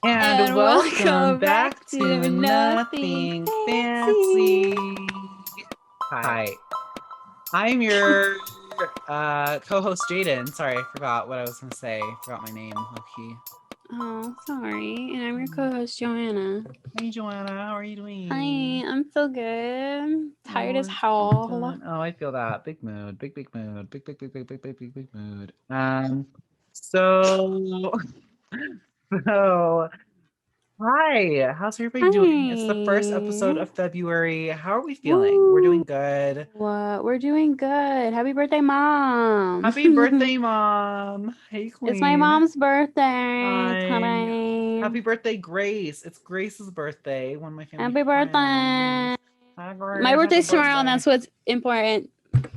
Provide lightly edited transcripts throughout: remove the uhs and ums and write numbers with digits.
And And welcome welcome back back to to Nothing Nothing Fancy. Fancy. Hi, I'm your co-host Jaden. Sorry, I forgot what I was gonna say. Forgot my name. Okay. Oh, sorry. And I'm your co-host Joanna. Hey Joanna, how are you Hi, doing? I'm so good. Tired Oh, as it's hell. fun. Oh, I feel that. Big mood. Big mood. Big mood. So so hi, how's everybody doing? It's the first episode Hi. of February. How are we feeling? We're Woo. doing good. We're doing good. Happy birthday, mom. Happy birthday, Mom. Hey, It's my Queen. mom's birthday Hi. today. Happy birthday, Grace. It's Grace's birthday, one of my family Happy friends. birthday. Hi, My Grace. Happy birthday's tomorrow, and birthday. that's what's important.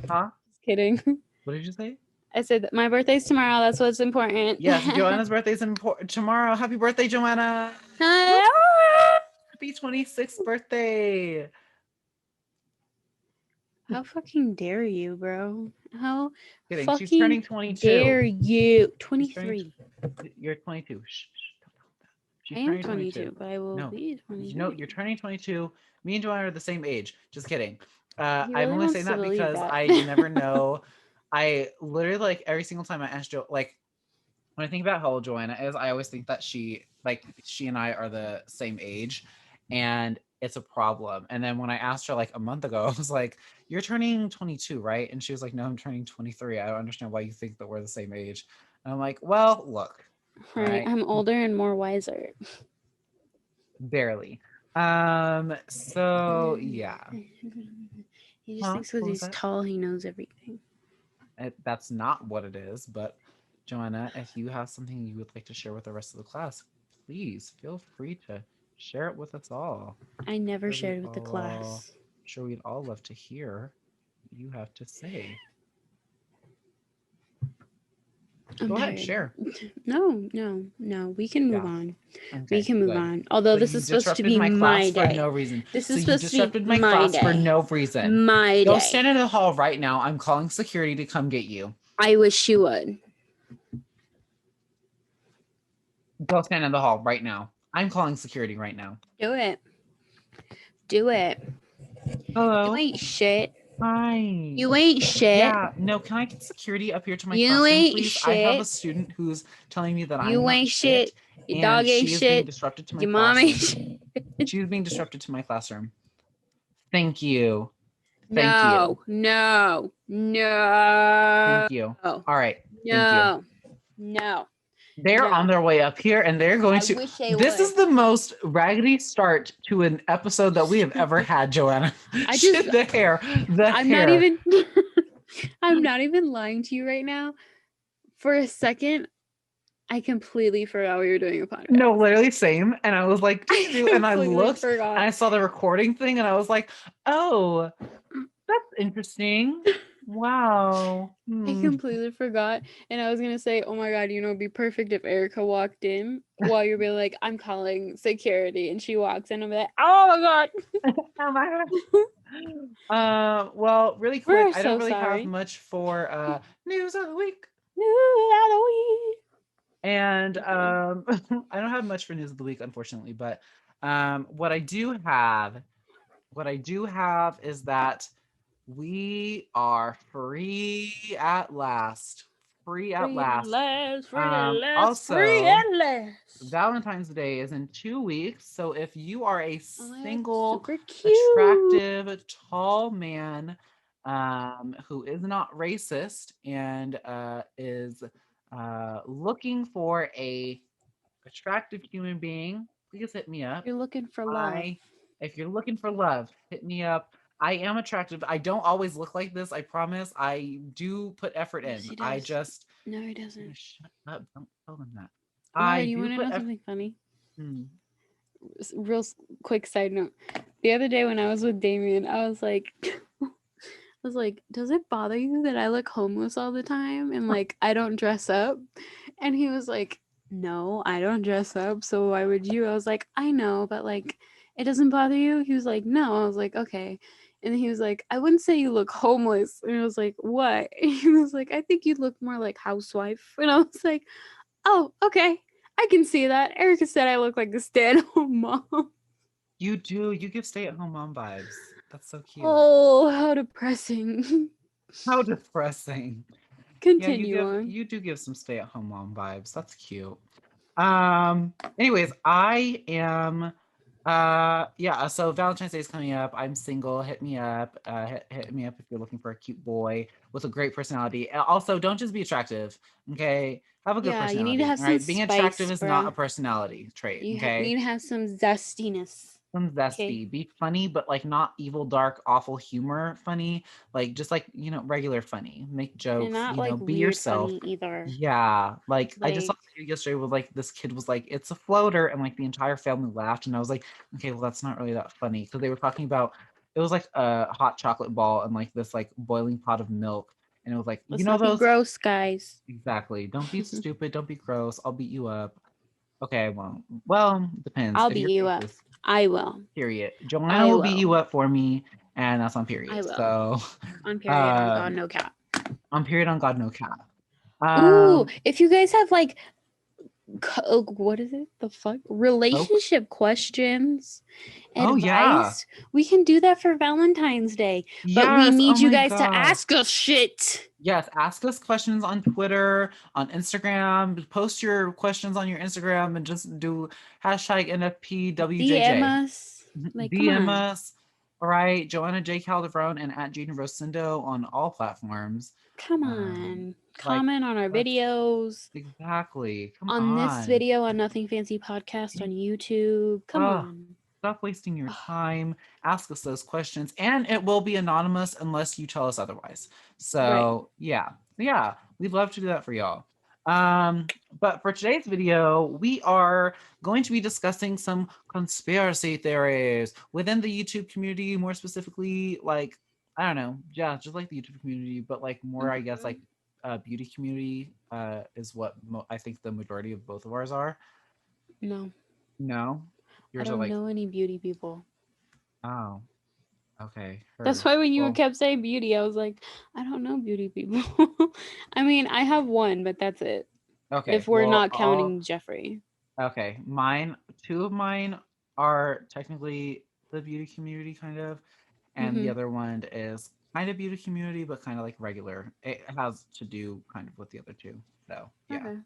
Huh? Just kidding. What did you say? I said that my birthday's tomorrow. That's what's important. Yes, Joanna's birthday's tomorrow. Happy birthday, Joanna. Woo! How Happy 26th birthday. fucking dare you, bro? How Kidding. She's fucking turning 22. dare you? She's turning, 23. you're 22. Shh, shh, don't tell them that. I She's am turning 22. 22, but I will No, be no, 23. you're turning 22. Me and Joanna are the same age. Just kidding. He I'm really only saying wants to that believe because that. I never know. I literally like every single time I ask Jo, like when I think about how old Joanna is, I always think that she and I are the same age, and it's a problem. And then when I asked her like a month ago, I was like, "You're turning 22, right?" And she was like, "No, I'm turning 23. I don't understand why you think that we're the same age." And I'm like, "Well, look, Right, right, I'm older and more wiser. barely." So yeah, He just huh? thinks because What was he's that? tall, he knows everything. That's not what it is. But Joanna, if you have something you would like to share with the rest of the class, please feel free to share it with us all. I never Sure we'd shared with the all class. sure we'd all love to hear what you have to say. I'm Go ahead, tired. share. No. We can move Yeah. on. We Okay, can move good. on. Although So this you is supposed to disrupted be my my class for day. no reason. This So is you supposed to be disrupted my my class for day. no reason. My Go day. stand in the hall right now. I'm calling security to come get you. I wish you would. Go stand in the hall right now. I'm calling security right now. Do it. Do it. You Hello. ain't shit. Hi. You ain't shit. Yeah, no, can I get security up here to my You classroom, ain't please? I have a shit. student who's telling me that I'm You not ain't shit shit. Your and dog ain't she is being shit. disruptive to my Your mom ain't classroom. shit. She is being disruptive to my classroom. Thank you. Thank you. No. No. No. Thank you. All right. Thank you. No. No. They're on No. their way up here and they're going I to. wish they This would. is the most raggedy start to an episode that we have ever had, Joanna. I just The hair. The I'm not hair. even I'm not even lying to you right now. For a second, I completely forgot we were doing a No, podcast. literally same. And I was like, I and I completely looked and forgot. I saw the recording thing and I was like, oh, that's interesting. Wow. I Hmm. completely forgot. And I was gonna say, oh my god, it'd be perfect if Erica walked in while you're being like, I'm calling security, and she walks in and be like, oh my god. Oh my God. Well, really quick, We're I don't so really have sorry. much for news of the week. New Halloween. And I don't have much for news of the week, unfortunately, but what I do have, is that we are free at last. Free at Free at last. last, free at last, free Also, at last. Valentine's Day is in 2 weeks. So if you are a Oh my god, single, super cute. attractive, tall man who is not racist and is looking for a attractive human being, please hit me up. You're looking for love. I If you're looking for love, hit me up. I am attractive. I don't always look like this, I promise. I do put effort Yes, in. he I does. just No, he doesn't. shut up. Don't tell them that. Why? I Do you do want to put know effort. something funny? Hmm. Quick side note. The other day when I was with Damien, I was like, does it bother you that I look homeless all the time and like I don't dress up? And he was like, no, I don't dress up. So why would you? I was like, I know, but like, it doesn't bother you? He was like, no. I was like, okay. And then he was like, I wouldn't say you look homeless. And I was like, what? He was like, I think you look more like housewife. And I was like, oh, okay. I can see that. Erica said I look like a stay-at-home mom. You do. You give stay-at-home mom vibes. That's so cute. Oh, how depressing. How depressing. Yeah, Continue on. you do give some stay-at-home mom vibes. That's cute. Anyways, I am yeah, so Valentine's Day is coming up. I'm single. Hit me up. Hit me up if you're looking for a cute boy with a great personality. Also, don't just be attractive, okay? Have a good Yeah, you need to personality, have all some right? Being attractive spice, is not a bruh. personality trait, You okay? need to have some zestiness. Some Okay. zesty. Be funny, but like not evil, dark, awful humor funny. Like just like, regular funny. Make And jokes, not like be weird yourself. funny either. Yeah. Like I just saw Like, a video yesterday with like this kid was like, it's a floater, and like the entire family laughed. And I was like, okay, well, that's not really that funny. Because they were talking about it was like a hot chocolate ball and like this like boiling pot of milk. And it was like, let's not be those gross, guys. exactly. Don't be stupid, don't be gross. I'll beat you up. Okay, well, depends. I'll If beat you're you up. racist, I will. period. Joanna I will beat you will. up for me, and that's on I period. will. So, On period, on God, um, no cap. on period, on God, no cap. Ooh, Um, if you guys have like what is it? The fuck? Coke. Relationship questions, Oh yeah, advice. We can do that for Valentine's Day. But we yes. Oh need you my guys to god. ask us shit. Yes, ask us questions on Twitter, on Instagram. Post your questions on your Instagram and just do hashtag DM NFPWJJ. us. Like, come DM on. us. All right, Joanna J. Calderon and at Jaden Rosindo on all platforms. Come Um, on. like Comment on our let's videos. exactly. Come On this on. video on Nothing Fancy Podcast on YouTube. Come Oh, on. stop wasting your time. Ask us those questions, and it will be anonymous unless you tell us otherwise. Right. So yeah, we'd love to do that for y'all. But for today's video, we are going to be discussing some conspiracy theories within the YouTube community, more specifically, like I don't know, yeah, just like the YouTube community, but like more, I guess, like beauty community is what I think the majority of both of ours are. No, No, I yours are don't like know any beauty people. oh, okay. That's Heard. why when you Well, kept saying beauty, I was like, I don't know beauty people. I mean, I have one, but that's it. okay. If we're Well, not counting Jeffrey. okay. Mine, two of mine are technically the beauty community, kind of, and the Mm-hmm. other one is kind of beauty community, but kind of like regular. It has to do kind of with the other two. So, yeah. Okay.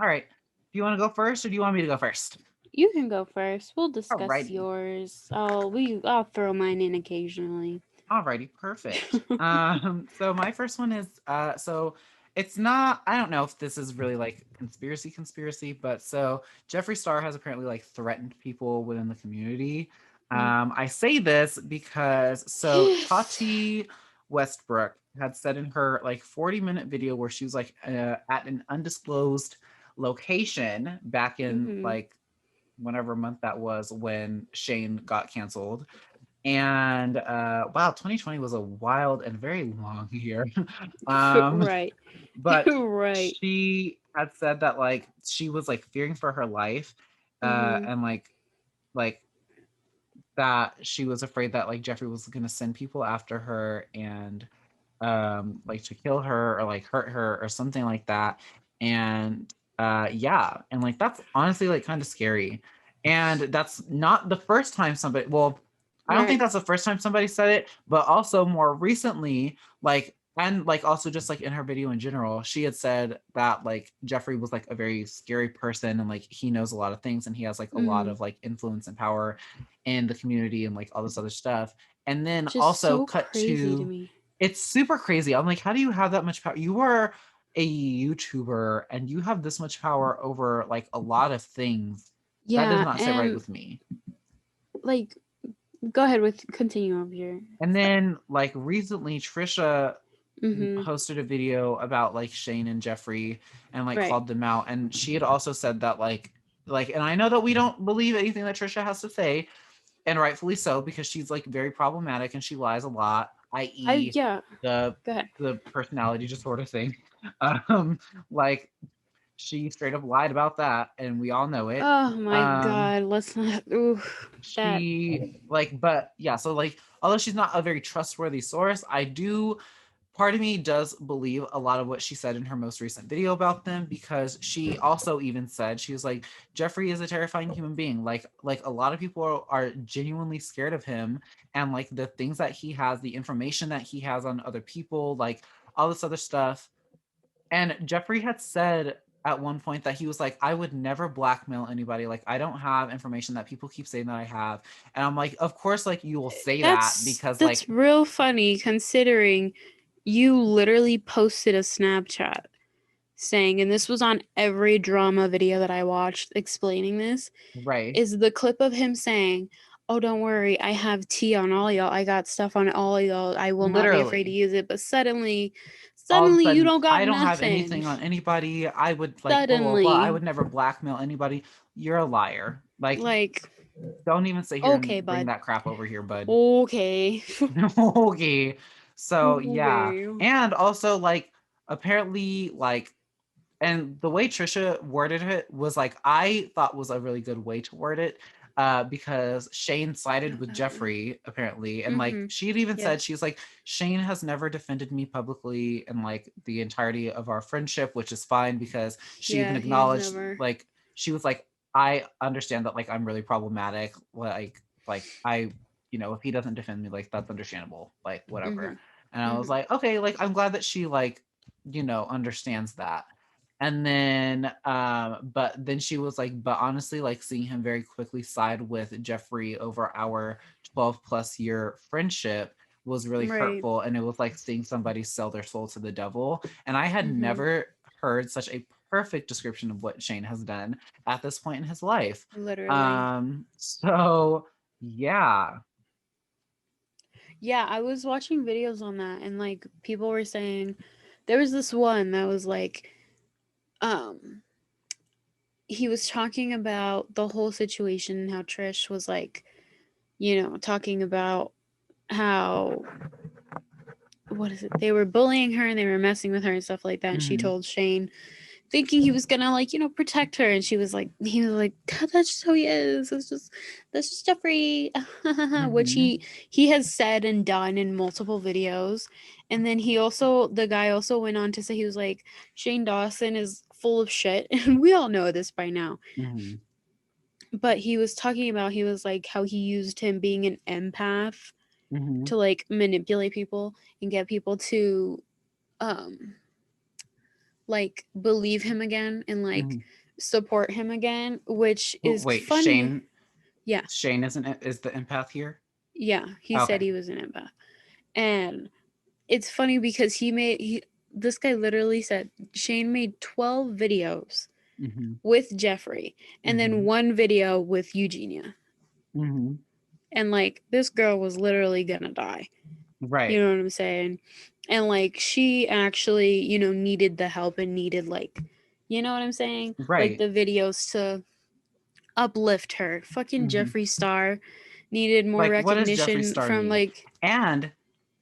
All right. Do you want to go first, or do you want me to go first? You can go first. We'll discuss Alrighty. yours. I'll throw mine in occasionally. Alrighty, perfect. So my first one is so it's not, I don't know if this is really like conspiracy, but so Jeffree Star has apparently like threatened people within the community. I say this because so Tati Westbrook had said in her like 40-minute video where she was like at an undisclosed location back in Mm-hmm. like whenever month that was when Shane got canceled. And wow, 2020 was a wild and very long year. um, Right. but Right. she had said that like she was like fearing for her life, Mm-hmm. and like that she was afraid that like Jeffree was gonna send people after her and like to kill her or like hurt her or something like that. And yeah, and like that's honestly like kind of scary. And that's not the first time somebody, well, I don't think Right. that's the first time somebody said it, but also more recently, like, and like also just like in her video in general, she had said that like Jeffree was like a very scary person and like he knows a lot of things and he has like a lot Mm-hmm. of like influence and power in the community and like all this other stuff. And then Which is also so cut crazy to to, me. it's super crazy. I'm like, how do you have that much power? You are a YouTuber and you have this much power over like a lot of things. That does Yeah, not sit right and with me. like, go ahead with continue of your And stuff. then like recently Trisha Mm-hmm. hosted a video about like Shane and Jeffree and like Right. called them out. And she had also said that like, and I know that we don't believe anything that Trisha has to say, and rightfully so, because she's like very problematic and she lies a lot, i.e. Yeah. the Go ahead. the personality disorder thing. um like she straight up lied about that and we all know it. Oh my um God. Let's not. Ooh, that. she like, but yeah, so like although she's not a very trustworthy source, I do part of me does believe a lot of what she said in her most recent video about them, because she also even said, she was like, Jeffrey is a terrifying human being. Like a lot of people are genuinely scared of him, and like the things that he has, the information that he has on other people, like all this other stuff. And Jeffrey had said at one point that he was like, I would never blackmail anybody. Like, I don't have information that people keep saying that I have. And I'm like, of course, like you will say that because That's like, real funny considering you literally posted a Snapchat saying, and this was on every drama video that I watched explaining this, right. is the clip of him saying, "Oh, don't worry, I have tea on all y'all. I got stuff on all y'all. I will not be afraid to Literally. use it." But All of a suddenly you sudden, don't got I don't have nothing. anything on anybody. I would like blah blah blah. I Suddenly, would never blackmail anybody. You're a liar. Like, like, don't even sit here okay, and bring bud. that crap over here, bud. Okay. Okay. So yeah. Okay. And also like apparently like, and the way Trisha worded it was like, I thought was a really good way to word it, because Shane sided with Jeffrey apparently, and like Mm-hmm. she had even said, Yes. she's like, Shane has never defended me publicly in like the entirety of our friendship, which is fine, because she even Yeah, he has acknowledged, never. like she was like, I understand that like I'm really problematic, like I, you know, if he doesn't defend me, like that's understandable, like Mm-hmm. whatever. And I was Mm-hmm. like, okay, like I'm glad that she like, you know, understands that. And then but then she was like, but honestly, like seeing him very quickly side with Jeffrey over our 12 plus year friendship was really Right. hurtful, and it was like seeing somebody sell their soul to the devil. And I had Mm-hmm. never heard such a perfect description of what Shane has done at this point in his life. Literally. So yeah. Yeah, I was watching videos on that and like people were saying there was this one that was like um he was talking about the whole situation and how Trish was like, talking about how what is it? They were bullying her and they were messing with her and stuff like that. And she Mhm, told Shane, thinking he was gonna like, protect her. And he was like, that's just how he is. That's just Jeffrey, which mhm, he has said and done in multiple videos. And then the guy also went on to say he was like, Shane Dawson is full of shit, and we all know this by now. mhm, But he was talking about he was like how he used him being an empath mhm, to like manipulate people and get people to um like believe him again and like mhm. support him again, which is Wait, funny. Yeah, Shane is the empath here? yeah, he said Okay. he was an empath. And it's funny because this guy literally said Shane made 12 videos Mhm, with Jeffrey and then mhm, one video with Eugenia. mhm. And like this girl was literally gonna die. You Right. know what I'm saying? And like she actually, needed the help and needed like, you know what I'm saying? Like Right. the videos to uplift her. Fucking Mhm. Jeffree Star needed more Like, what does Jeffree recognition Star from need? like. And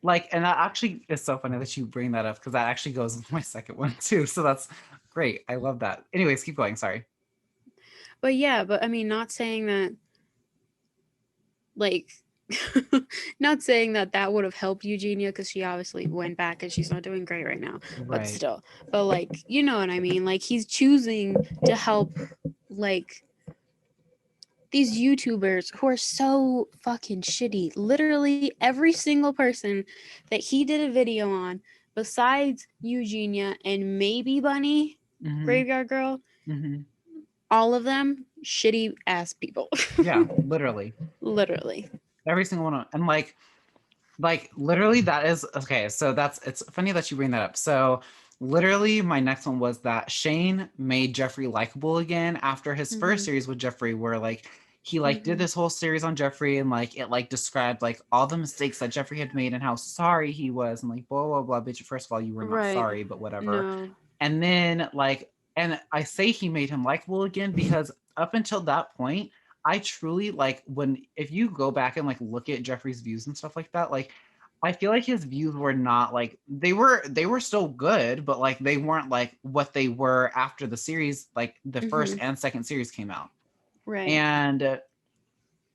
like, and that actually is so funny that you bring that up, because that actually goes with my second one too. So that's great. I love that. Anyways, keep going. Sorry. But yeah, but I mean, not saying that like. Not saying that that would have helped Eugenia because she obviously went back and she's not doing great right now, but Right. still. But like, you know what I mean? Like he's choosing to help like these YouTubers who are so fucking shitty. Literally every single person that he did a video on, besides Eugenia and maybe Bunny, Mm-hmm. Graveyard Girl, Mm-hmm. all of them shitty ass people. Yeah, literally. Literally. Every single one. And like literally that is okay. So it's funny that you bring that up. So literally my next one was that Shane made Jeffrey likable again after his first Mm-hmm. series with Jeffrey, where like he like did Mm-hmm. this whole series on Jeffrey, and like it like described like all the mistakes that Jeffrey had made and how sorry he was, and like blah blah blah. Bitch, first of all, you were not Right. sorry, but whatever. No. And then like, and I say he made him likable again because up until that point, I truly like, when if you go back and like look at Jeffrey's views and stuff like that, like I feel like his views were not like, they were still good, but like they weren't like what they were after the series, like the first Mm-hmm. and second series came out. Right. And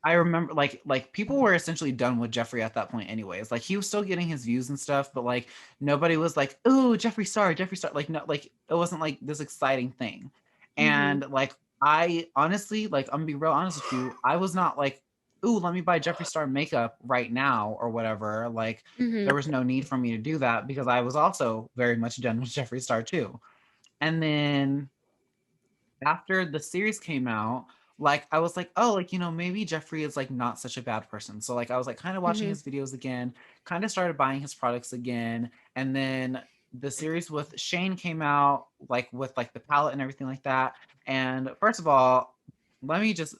I remember like people were essentially done with Jeffree at that point anyways. Like he was still getting his views and stuff, but like nobody was like, "Ooh, Jeffree Star, Jeffree Star." Like no, like it wasn't like this exciting thing. Mm-hmm. And like I honestly, like I'm gonna be real honest with you, I was not like, "Ooh, let me buy Jeffree Star makeup right now" or whatever. Like Mm-hmm. there was no need for me to do that because I was also very much done with Jeffree Star too. And then after the series came out, like I was like, oh, like maybe Jeffree is like not such a bad person. So like I was like kind of watching Mm-hmm. his videos again, kind of started buying his products again, and then the series with Shane came out, like with like the palette and everything like that. And first of all, let me just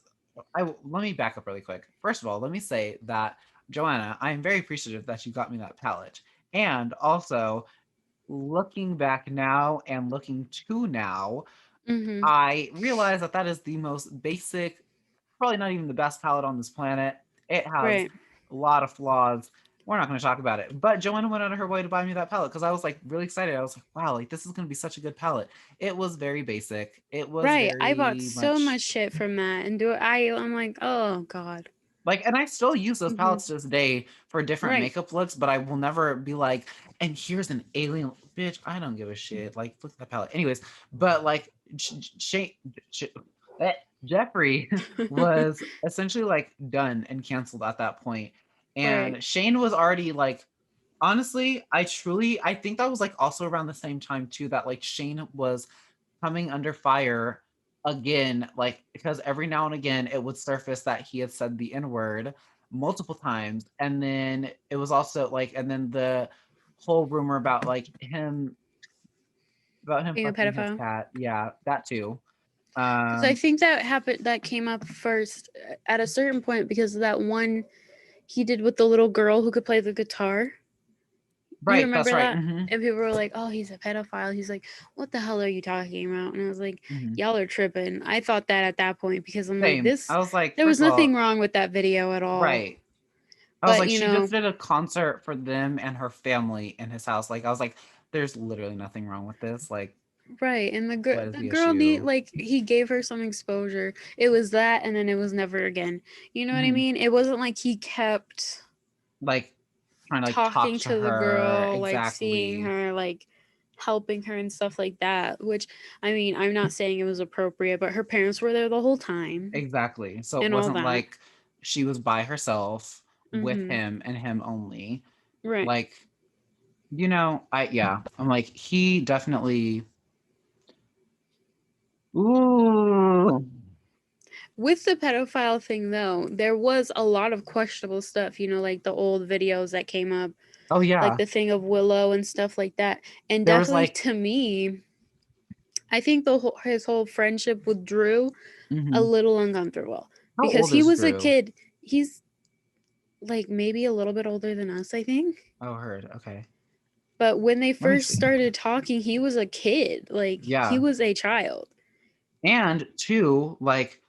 let me back up really quick. First of all, let me say that Joanna, I am very appreciative that you got me that palette. And also, looking back now and looking to now, Mm-hmm. I realize that that is the most basic, probably not even the best palette on this planet. It has Right. a lot of flaws. We're not going to talk about it. But Joanna went out of her way to buy me that palette because I was like really excited. I was like, wow, like this is going to be such a good palette. It was very basic. It was Right. I bought very so much much shit from that, and I'm like, oh god. like, and I still use those Mm-hmm. palettes to this day for different Right. makeup looks, but I will never be like, and here's an alien bitch. I don't give a shit. Like, look at that palette. Anyways, but like, Shane, eh, Jeffrey was essentially like done and canceled at that point, Right. and Shane was already like, honestly, I think that was like also around the same time too that like Shane was coming under fire again, like because every now and again it would surface that he had said the N word multiple times. And then it was also like, and then the whole rumor about him Being a fucking his pedophile. cat. Yeah, that too. Because I Um, think that happened. That came up first at a certain point because of that one he did with the little girl who could play the guitar. You right, that's remember right. that? And people were like, "Oh, he's a pedophile." He's like, "What the hell are you talking about?" And I was like, Hmm. "Y'all are tripping." I thought that at that point because I'm like, Same. this. I was like, There first was of nothing all, wrong with that video at all. right. I was But like, she just did a concert for them and her family in his house. Like, I was like, there's literally nothing wrong with this. Like, right, and what is the the girl need issue? like he gave her some exposure. It was that, and then it was never again. You know what I Mhm. mean? It wasn't like he kept Like trying to like talk talking to to the her girl, like seeing exactly. her, like helping her and stuff like that. Which I mean, I'm not saying it was appropriate, but her parents were there the whole time Exactly. So it and all wasn't that. like she was by herself with Mm-hmm. him and him only. Right. Like, I'm like, he definitely ooh. With the pedophile thing, though, there was a lot of questionable stuff, like the old videos that came up, Oh like yeah. the thing of Willow and stuff like that. And There was definitely like to me, I think his whole friendship with Drew a mhm. little uncomfortable How because old he is was a Drew? kid. He's like maybe a little bit older than us, I think. Oh, heard. Okay. But when they Let me first see. started talking, he was a kid. Like he Yeah. was a child. And two, like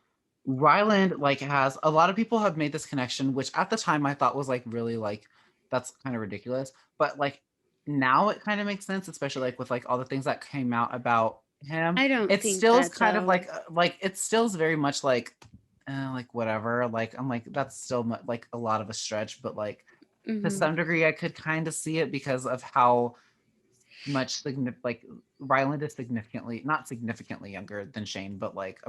Ryland like has a lot of people have made this connection, which at the time I thought was like really like that's kind of ridiculous. But like now it kind of makes sense, especially like with like all the things that came out about him. I don't It think still is that kind of though. like it still is very much like whatever. Like I'm like that's still like a lot of a stretch, but like to Hmm. some degree I could kind of see it because of how much like Ryland is significantly not significantly younger than Shane, but like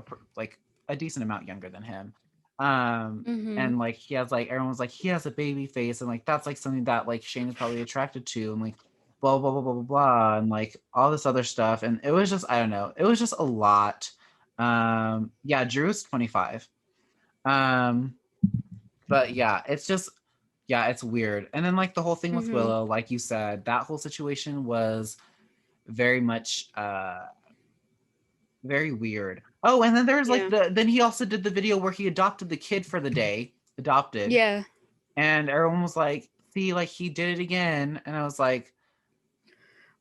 a decent amount younger than him. Hmm. And like he has like everyone's like he has a baby face, and like that's like something that like Shane is probably attracted to, and like blah blah blah blah blah blah, and like all this other stuff. And it was just I don't know, it was just a lot. Yeah, Drew's 25. Um, but yeah, it's just yeah, it's weird. And then like the whole thing with Hmm. Willow, like you said, that whole situation was very much very weird. Oh, and then there's like Yeah. then he also did the video where he adopted the kid for the day, adopted, Yeah. and everyone was like, "See, like he did it again." And I was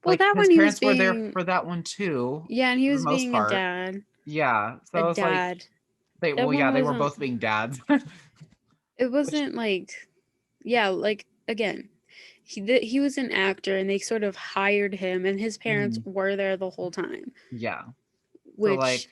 Well, like that his one he was parents were there being, for that one too, yeah, and he for the was most being a part. dad. Yeah. So A I was like, dad. they That well, one yeah, they were wasn't. both being dads. It Which wasn't like, yeah, like again, he was an actor, and they sort of hired him, and his parents mhm, were there the whole time. yeah. So Which, like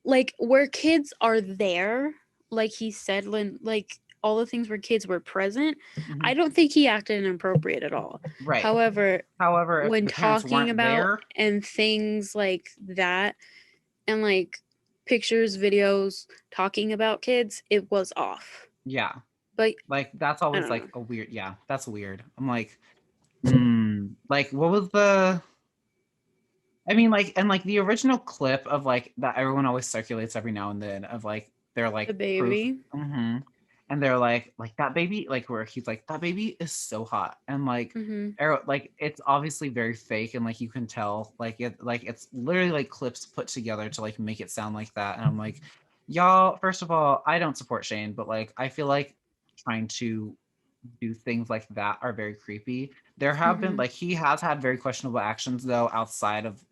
like, where kids are there, like he said, when like all the things where kids were present, I Mhm. don't think he acted inappropriate at all. Right. However, However, if when the parents talking weren't about there, and things like that, and like pictures, videos talking about kids, it was off. yeah, But like that's I always don't like know. a weird. Yeah, that's weird. I'm like, like what was I mean, like, and like the original clip of like that everyone always circulates every now and then of like they're The like proof, baby. and they're like that baby, like where he's like that baby is so hot, and like, Mm-hmm. like it's obviously very fake, and like you can tell, like it's literally like clips put together to like make it sound like that, and I'm like, y'all, first of all, I don't support Shane, but like I feel like trying to do things like that are very creepy. There have been Mm-hmm. like he has had very questionable actions though outside of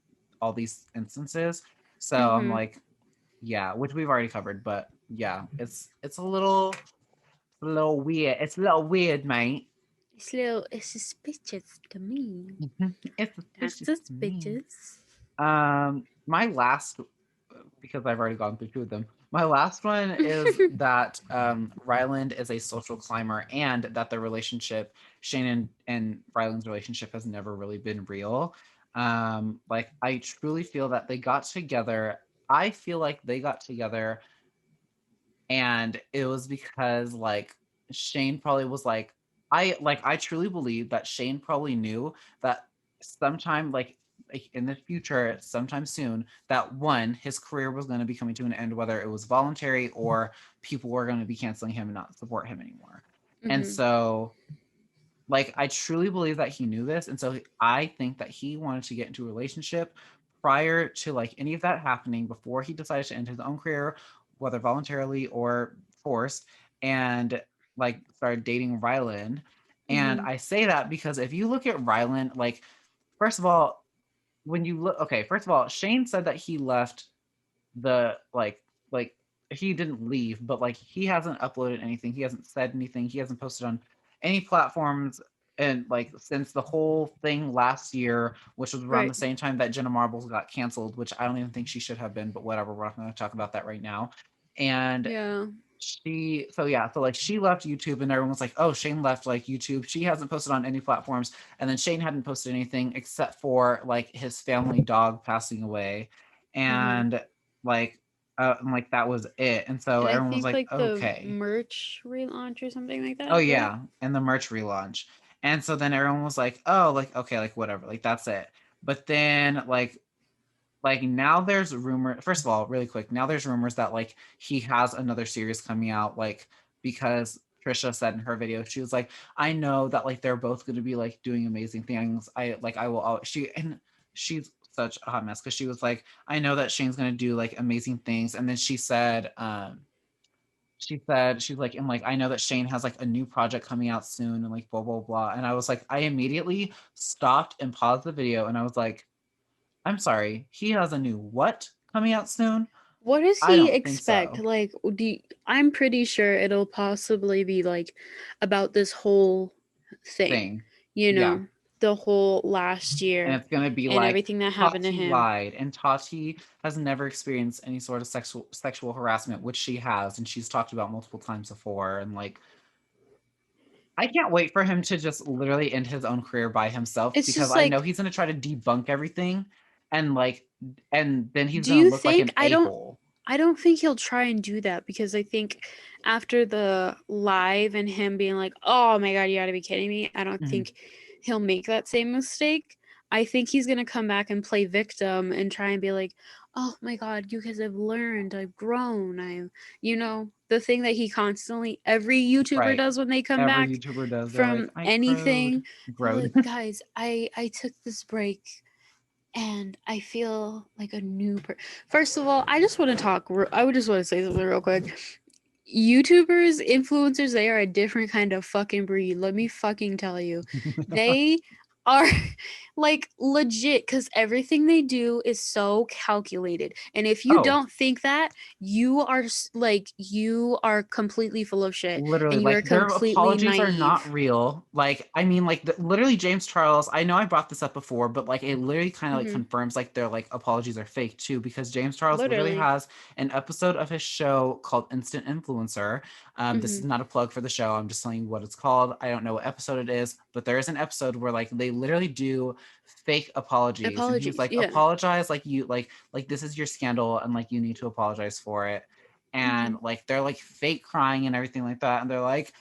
all these instances. So I'm Mm-hmm. like, yeah, which we've already covered, but yeah, it's a little weird. It's a little weird, mate. It's little, it's suspicious to me. It's That's suspicious to me. suspicious. My last, because I've already gone through two of them. My last one is that Ryland is a social climber, and that the relationship, Shane and Ryland's relationship, has never really been real. Like I truly feel that they got together. I feel like they got together, and it was because like Shane probably was I truly believe that Shane probably knew that sometime like in the future, sometime soon, that one, his career was going to be coming to an end, whether it was voluntary or people were going to be canceling him and not support him anymore. And Mm-hmm. so like I truly believe that he knew this, and so I think that he wanted to get into a relationship prior to like any of that happening, before he decided to end his own career, whether voluntarily or forced, and like started dating Rylan. And Mm-hmm. I say that because if you look at Rylan, like first of all, when you look, okay, first of all, Shane said that he left the like he didn't leave, but like he hasn't uploaded anything, he hasn't said anything, he hasn't posted on any platforms, and like since the whole thing last year, which was around the Right. same time that Jenna Marbles got canceled, which I don't even think she should have been, but whatever, we're not going to talk about that right now. And Yeah. so like she left YouTube, and everyone was like, oh, Shane left like YouTube, she hasn't posted on any platforms, and then Shane hadn't posted anything except for like his family dog passing away, Mm-hmm. and like and, like that was it, and so And I everyone was think like, like the okay. merch relaunch or something like Oh that, right? yeah, and the merch relaunch. And so then everyone was like, oh, like okay, like whatever, like that's it. But then like now there's rumor, first of all, really quick, now there's rumors that like he has another series coming out, like because Trisha said in her video, she was like, I know that like they're both going to be like doing amazing things. I will always, she's such a hot mess, because she was like, I know that Shane's going to do like amazing things. And then she's like, and like I know that Shane has like a new project coming out soon, and like blah blah blah. And I was like, I immediately stopped and paused the video, and I was like, I'm sorry, he has a new what coming out soon? What does I he don't think expect? so. Like, I'm pretty sure it'll possibly be like about this whole thing, Thing. you Yeah. know, the whole last And year it's gonna be and like everything that happened to Tati him. lied, and Tati has never experienced any sort of sexual harassment, which she has, and she's talked about multiple times before. And like I can't wait for him to just literally end his own career by himself, It's because just I know like, he's gonna try to debunk everything, and like and then he's do gonna you look like think an a-hole. I don't think he'll try and do that because I think after the live and him being like, "Oh my god, you got to be kidding me." I don't Mhm. think he'll make that same mistake. I think he's going to come back and play victim and try and be like, "Oh my god, you guys have learned. I've grown. I'm, the thing that he constantly every YouTuber Right. does when they come Every back YouTuber does. They're like, from I growed. anything. They're Growed. like, "Guys, I took this break and I feel like a new First of all, I just want to talk. I would just want to say something real quick. YouTubers, influencers, they are a different kind of fucking breed. Let me fucking tell you. They are like legit, because everything they do is so calculated, and if you Oh, don't think that, you are like, you are completely full of shit, literally, and you like are their completely apologies are not naive. real. Like, I mean, like literally James Charles, I know I brought this up before, but like it literally kind of like Hmm. confirms like their like apologies are fake too, because James Charles literally Literally. has an episode of his show called Instant Influencer. This is Hmm. not a plug for the show. I'm just telling you what it's called. I don't know what episode it is, but there is an episode where like they literally do fake apologies, and he's Apologies, like, yeah. apologize, like you like this is your scandal, and like you need to apologize for it. And Hmm. like they're like fake crying and everything like that, and they're like,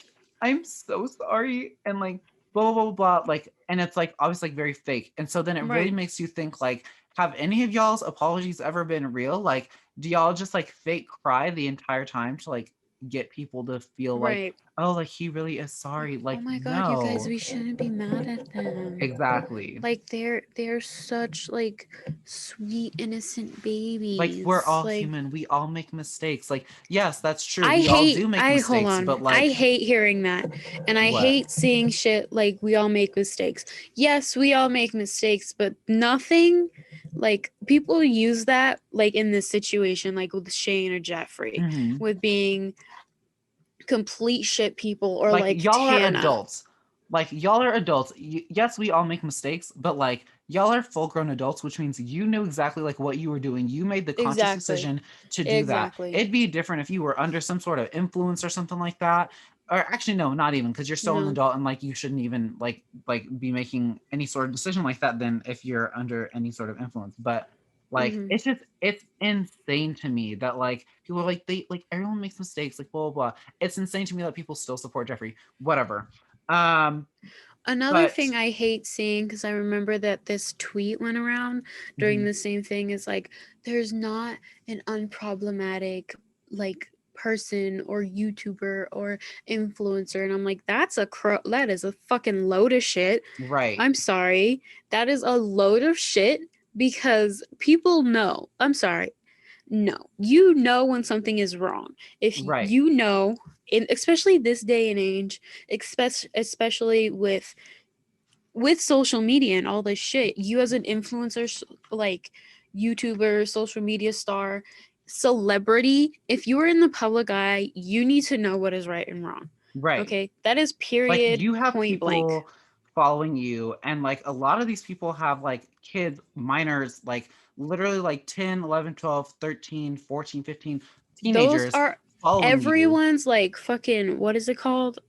I'm so sorry, and like blah blah blah blah, like, and it's like obviously like very fake, and so then it really Right. makes you think like, have any of y'all's apologies ever been real? Like, do y'all just like fake cry the entire time to like get people to feel like, Right. oh, like he really is sorry? Oh Like, my god, you guys, no. we shouldn't be mad at them. Exactly. Like, they're such like sweet innocent Like, we're babies. all Like, human, we all make mistakes. Like, yes, that's true, we all do make I hold mistakes, on. but I like, hate hearing that. And I what? hate seeing shit like we all make mistakes. Yes, we all make mistakes, but nothing like people use that like in this situation, like with Shane or Jeffrey, Mhm. with being complete shit people, or Like, like y'all are Tana. adults. Like, y'all are adults. Yes, we all make mistakes, but like, y'all are full grown adults, which means you knew exactly like what you were doing. You made the conscious Exactly. decision to do that. Exactly. It'd be different if you were under some sort of influence or something like that. Or actually, no, not even, because you're still an No. adult and like you shouldn't even like be making any sort of decision like that then if you're under any sort of influence. But like, Hmm. it's insane to me that like people are like, they like everyone makes mistakes, like blah blah blah. It's insane to me that people still support Jeffrey. Whatever. Um, Another but thing I hate seeing, because I remember that this tweet went around during mhm, the same thing, is like, there's not an unproblematic like person or YouTuber or influencer, and I'm like, that is a fucking load of shit. right, I'm sorry, that is a load of shit, because people know. I'm sorry, no, you know when something is wrong. If right, you know, especially this day and age, especially with social media and all this shit, you as an influencer, like YouTuber, social media star, celebrity, if you are in the public eye, you need to know what is right and wrong. right. Okay, that is Like, period, you have point blank. people following you, and like a lot of these people have like kids, minors, like literally like 10, 11, 12, 13, 14, 15 Those teenagers are following you. everyone's like fucking, what is it called?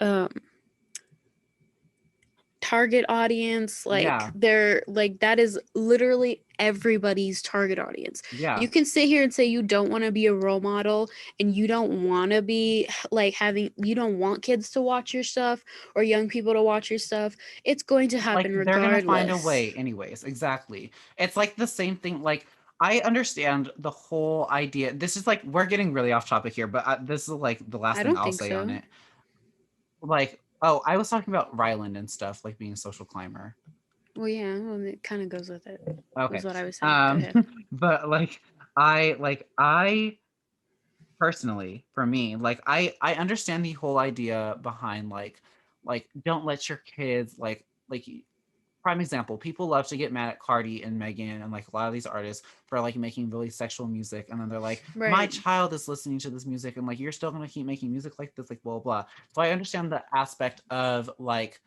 Target audience. Like, Yeah, they're like, that is literally everybody's target audience. yeah. You can sit here and say you don't want to be a role model, and you don't want to be like having, you don't want kids to watch your stuff or young people to watch your stuff. It's going to Like, happen they're gonna find a regardless. way anyways. Exactly. It's like the same thing. Like, I understand the whole idea. This is like, we're getting really off topic here, but this is like the last I thing don't I'll think say on so. it. Like, oh, I was talking about Ryland and stuff, like being a social climber. Well, yeah, well, it kind of goes with it, was Okay. what I was saying. Go Um, ahead. but I personally, for me, like I understand the whole idea behind like don't let your kids like prime example, people love to get mad at Cardi and Megan and like a lot of these artists for like making really sexual music, and then they're like, my Right. child is listening to this music, and like you're still gonna keep making music like this, like blah blah. So I understand the aspect of like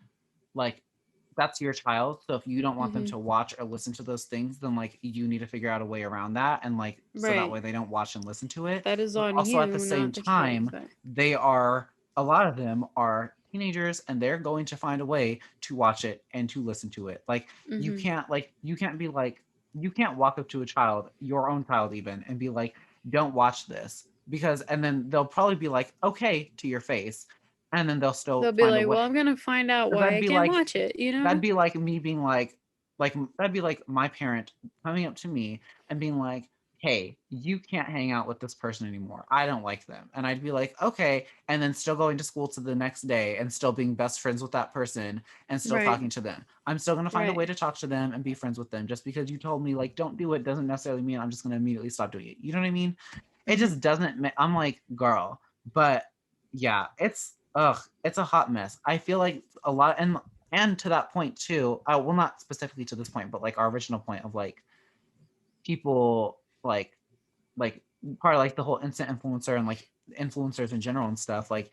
that's your child. So if you don't want them Hmm. to watch or listen to those things, then like you need to figure out a way around that, and like so that Right. way they don't watch and listen to it. That is But on also at the you, same not the kid. time, But they are a lot of them are teenagers, and they're going to find a way to watch it and to listen to it. hmm. Like you can't be like you can't walk up to a child, your own child even, and be like, don't watch this, because and then they'll probably be like, okay, to your face, and then they'll still They'll be find a like, way. well, I'm gonna find out Because why that'd I be can't like watch it, you that'd know? be like me being like that'd be like my parent coming up to me and being like, hey, you can't hang out with this person anymore, I don't like them, and I'd be like, okay, and then still going to school to the next day and still being best friends with that person and still Right. talking to them. I'm still going to find a Right. way to talk to them and be friends with them. Just because you told me like don't do it doesn't necessarily mean I'm just going to immediately stop doing it. You know what I mean? It Hmm. just doesn't I'm like, girl. But yeah, it's a hot mess. I feel like a lot, and and to that point too, well, not specifically to this point, but like our original point of like people like part of like the whole instant influencer and like influencers in general and stuff, like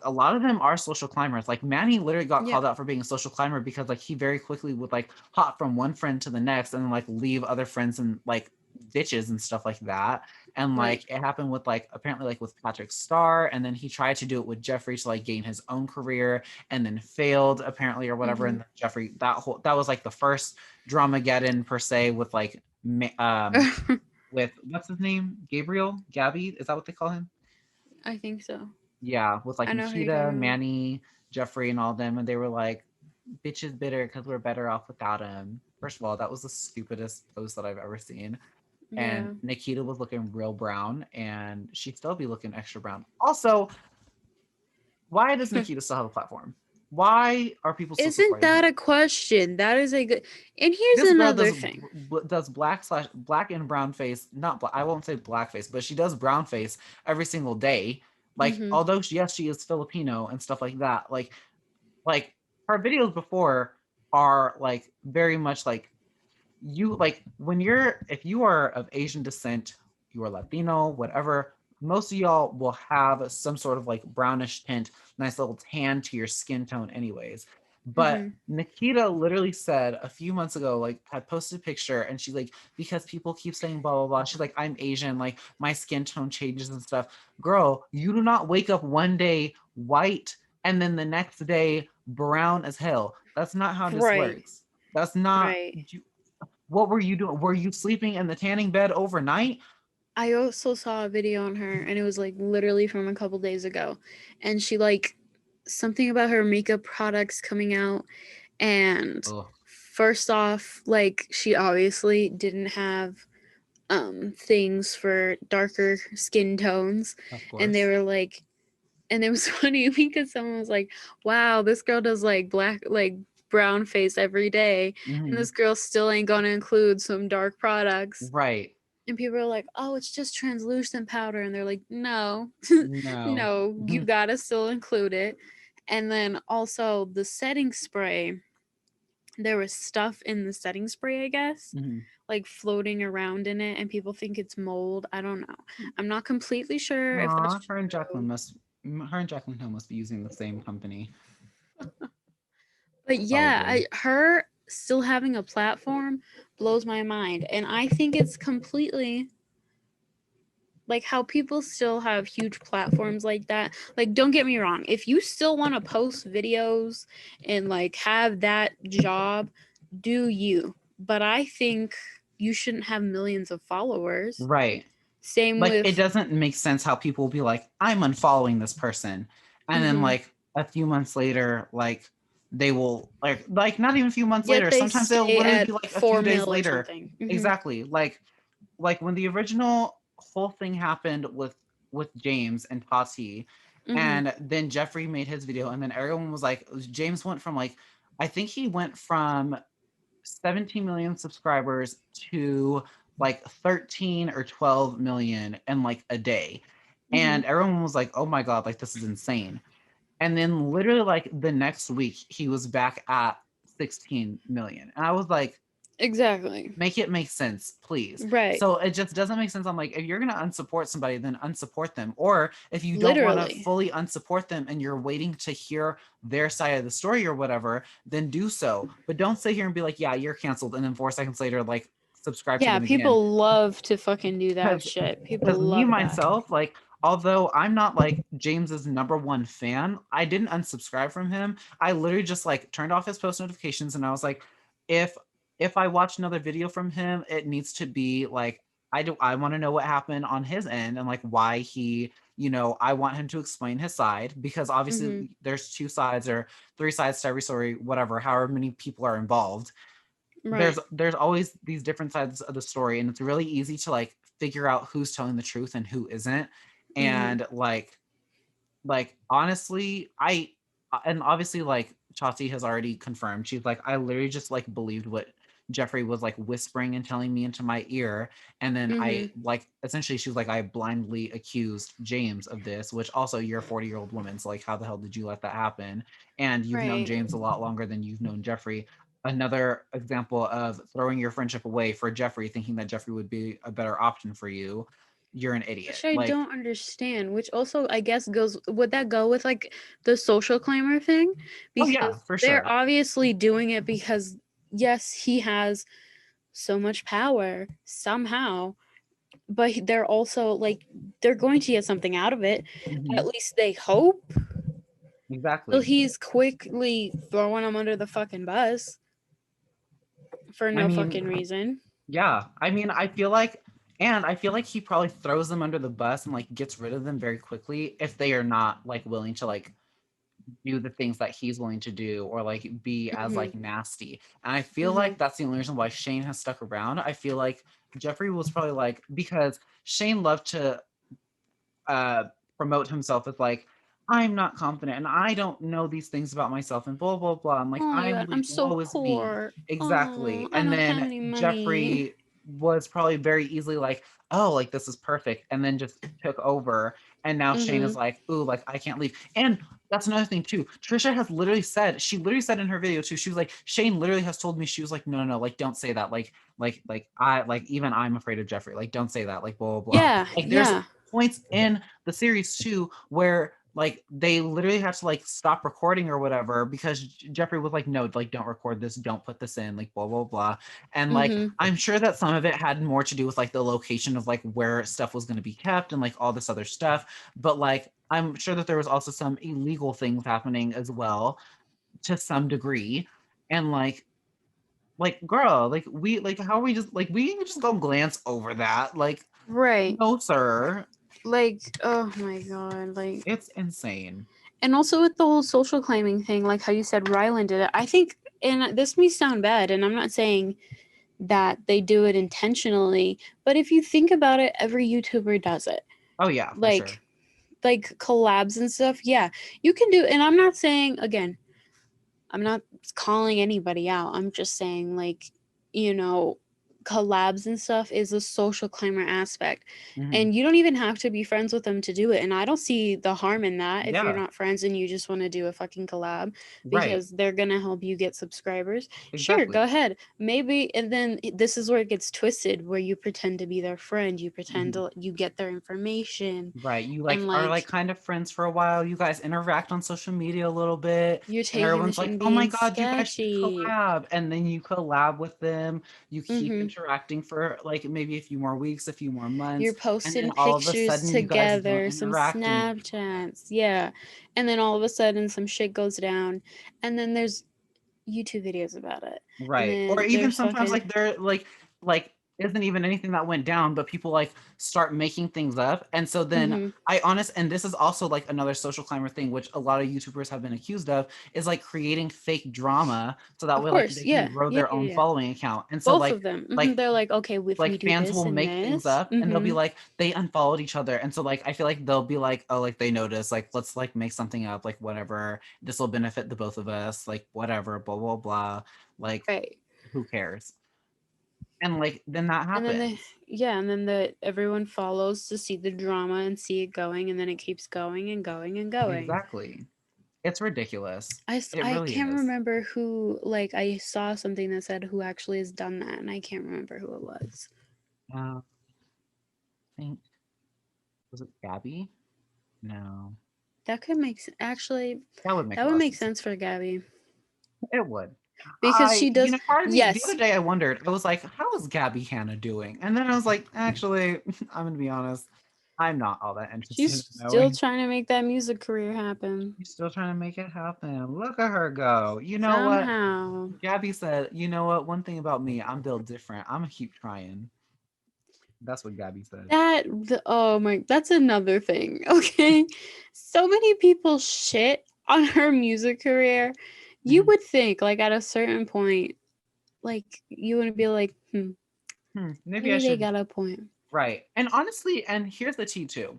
a lot of them are social climbers. Like Manny literally got Yeah. called out for being a social climber because like he very quickly would like hop from one friend to the next and like leave other friends in like ditches and stuff like that. And Right. like it happened with like apparently like with Patrick Starr, and then he tried to do it with Jeffree to like gain his own career and then failed apparently or whatever. And then Jeffree, that was like the first Dramageddon per se with like with what's his name? Gabby, is that what they call him? I think so. Yeah, with like I know who you're talking Nikita, about. Manny, Jeffrey, and all of them, and they were like, "Bitch is bitter because we're better off without him." First of all, that was the stupidest post that I've ever seen. And Yeah. Nikita was looking real brown, and she'd still be looking extra brown. Also, why does Nikita still have a platform? Why are people still Isn't supporting that her? a question? That is a good. And here's This girl another does thing. does black and brown face, not black, I won't say blackface, but she does brown face every single day. Like, Mm-hmm. although yes, she is Filipino and stuff like that. Like her videos before are like very much like you like when you're if you are of Asian descent, you are Latino, whatever, most of y'all will have some sort of like brownish tint, nice little tan to your skin tone anyways. But Mm-hmm. Nikita literally said a few months ago, like had posted a picture and she's like, because people keep saying blah blah blah. She's like, I'm Asian, like my skin tone changes and stuff. Girl, you do not wake up one day white and then the next day brown as hell. That's not how this Right. works. That's not Right. what were you doing? Were you sleeping in the tanning bed overnight? I also saw a video on her, and it was like literally from a couple days ago, and she like something about her makeup products coming out, and Oh, first off, like she obviously didn't have things for darker skin tones, of and they course. were like, and it was funny because someone was like, wow, this girl does like black like brown face every day, and Hmm. this girl still ain't gonna include some dark products. Right. And people are like, oh, it's just translucent powder, and they're like, no, No. no, you gotta still include it. And then also the setting spray, there was stuff in the setting spray, I guess, Mhm. like floating around in it, and people think it's mold. I don't know. I'm not completely sure if that's Aw, true. her and Jacqueline Hill must be using the same company, But yeah, probably. her still having a platform blows my mind. And I think it's completely like how people still have huge platforms like that. Like, don't get me wrong, if you still want to post videos and like have that job, do you. But I think you shouldn't have millions of followers. Right. Same Like it with doesn't make sense how people will be like, I'm unfollowing this person. And then mm-hmm. like a few months later, like they will like not even a few months Yet later. they Sometimes they'll stay literally at be like a few 4 days mil or later. something. Mm-hmm. Exactly. Like when the original whole thing happened with James and Tati, Mm-hmm. and then Jeffrey made his video, and then everyone was like, James went from like, I think he went from 17 million subscribers to like 13 or 12 million in like a day. Mm-hmm. And everyone was like, oh my God, like this is insane. And then literally like the next week, he was back at 16 million. And I was like, Exactly. make it make sense, please. Right. So it just doesn't make sense. I'm like, if you're gonna unsupport somebody, then unsupport them. Or if you don't want to Literally. fully unsupport them and you're waiting to hear their side of the story or whatever, then do so. But don't sit here and be like, yeah, you're canceled, and then 4 seconds later, like subscribe to Yeah, them again. people love to fucking do that Because shit. People because me love that. myself, like, although I'm not like James's number one fan, I didn't unsubscribe from him. I literally just like turned off his post notifications, and I was like, if if I watch another video from him, it needs to be like I want to know what happened on his end and like why he, I want him to explain his side, because Mm-hmm. obviously there's two sides or three sides to every story, whatever, however many people are involved. Right. There's always these different sides of the story, and it's really easy to like figure out who's telling the truth and who isn't. Mm-hmm. And like honestly, and obviously like Chauncey has already confirmed, she's like, I literally just like believed what Jeffrey was like whispering and telling me into my ear. And then I like essentially she was like, I blindly accused James of this, which also you're a 40-year-old woman. So like how the hell did you let that happen? And you've known Right. James a lot longer than you've known Jeffrey. Another example of throwing your friendship away for Jeffrey, thinking that Jeffrey would be a better option for you. You're an idiot. Which I Like, don't understand, which also I guess goes, would that go with like the social climber thing? oh yeah, Because for they're sure. obviously doing it because yes, he has so much power somehow, but they're also like they're going to get something out of it. At Mhm. least they hope. So Exactly. he's quickly throwing them under the fucking bus for I no mean, fucking reason. yeah. I mean, I feel like he probably throws them under the bus and like gets rid of them very quickly if they are not like willing to like do the things that he's willing to do or like be as Mm-hmm. like nasty. And I feel Mm-hmm. like that's the only reason why Shane has stuck around. I feel like Jeffrey was probably like because Shane loved to uh promote himself as like I'm not confident and I don't know these things about myself and blah blah blah. I'm like Oh my I'm god, I'm weak, so woe is me. poor. Oh, Exactly. I And don't have then any money. Jeffrey was probably very easily like, oh, like this is perfect, and then just took over. And now Shane Mm-hmm. is like, ooh, like I can't leave. And that's another thing too. Trisha has literally said, she literally said in her video too, she was like, Shane literally has told me, she was like, no, no, no, like don't say that. Like I like even I'm afraid of Jeffrey. Like, don't say that, like blah blah blah. Yeah, Like there's yeah. points in the series too where like they literally had to like stop recording or whatever because Jeffrey was like, no, like don't record this, don't put this in, like blah blah blah. And like Mm-hmm. I'm sure that some of it had more to do with like the location of like where stuff was going to be kept and like all this other stuff. But like I'm sure that there was also some illegal things happening as well to some degree. And like girl, like we like how are we just like we just go glance over that? Like, Right. no, sir. Like, oh my god, like, It's insane. and also with the whole social claiming thing, like how you said Rylan did it. I think, and this may sound bad, and I'm not saying that they do it intentionally, but if you think about it, every YouTuber does it. Oh yeah, for sure. Like, collabs and stuff. Yeah, you can do. And I'm not saying again, I'm not calling anybody out. I'm just saying, like, you know, collabs and stuff is a social climber aspect. Mhm. And you don't even have to be friends with them to do it. And I don't see the harm in that if you're Yeah, not friends and you just want to do a fucking collab right. because they're going to help you get subscribers. Sure, go Exactly. ahead. Maybe, and then this is where it gets twisted, where you pretend to be their friend, you pretend Mhm. to, you get their information, Right. You and like are like like kind of friends for a while. You guys interact on social media a little bit, you're and taking the everyone's shit like, and "Oh my being God, you guys should sketchy. collab." And then you collab with them. You keep Mm-hmm. interacting for like maybe a few more weeks, a few more months, You're and then posting all of a pictures sudden you guys don't together, some interact anymore. Snapchats, yeah. And then all of a sudden some shit goes down, and then there's YouTube videos about it. And Right. Or then even there's sometimes fucking like there like isn't even anything that went down, but people like start making things up. And so then mm-hmm. and this is also like another social climber thing, which a lot of YouTubers have been accused of, is like creating fake drama so that Of way like course, they can yeah. grow Yeah, their yeah, own yeah. following account. And so Both of them. like They're like, okay, if we like do fans this will and make things this. up and they'll be Mm-hmm. like they unfollowed each other. And so like I feel like they'll be like, oh, like they notice, like let's like make something up, like whatever. This will benefit the both of us, like whatever, blah blah blah. Like Right. who cares? And like then that And then they, happens. yeah, and then everyone follows to see the drama and see it going, and then it keeps going and going and going. Exactly. It's ridiculous. It I really can't is. remember who, like, I saw something that said who actually has done that, and I can't remember who it was. I think was it Gabby? No, That could make actually, that would make that a would lot of make sense. sense for Gabby It would. because she does. Part of me, the Yes, other day I wondered, I was like, how is Gabby Hanna doing? And then I was like, actually, I'm gonna be honest, I'm not all that interested she's in still knowing. trying to make that music career happen She's still trying to make it happen. Look at her go. You know what? somehow. Gabby said, you know what? One thing about me, I'm built different. I'm gonna keep trying. That's what Gabby said. Oh my, that's another thing. Okay, so many people shit on her music career. You Mhm. would think, like, at a certain point, like, you would be like, Maybe I maybe they should. got a point. Right. And honestly, and here's the tea too.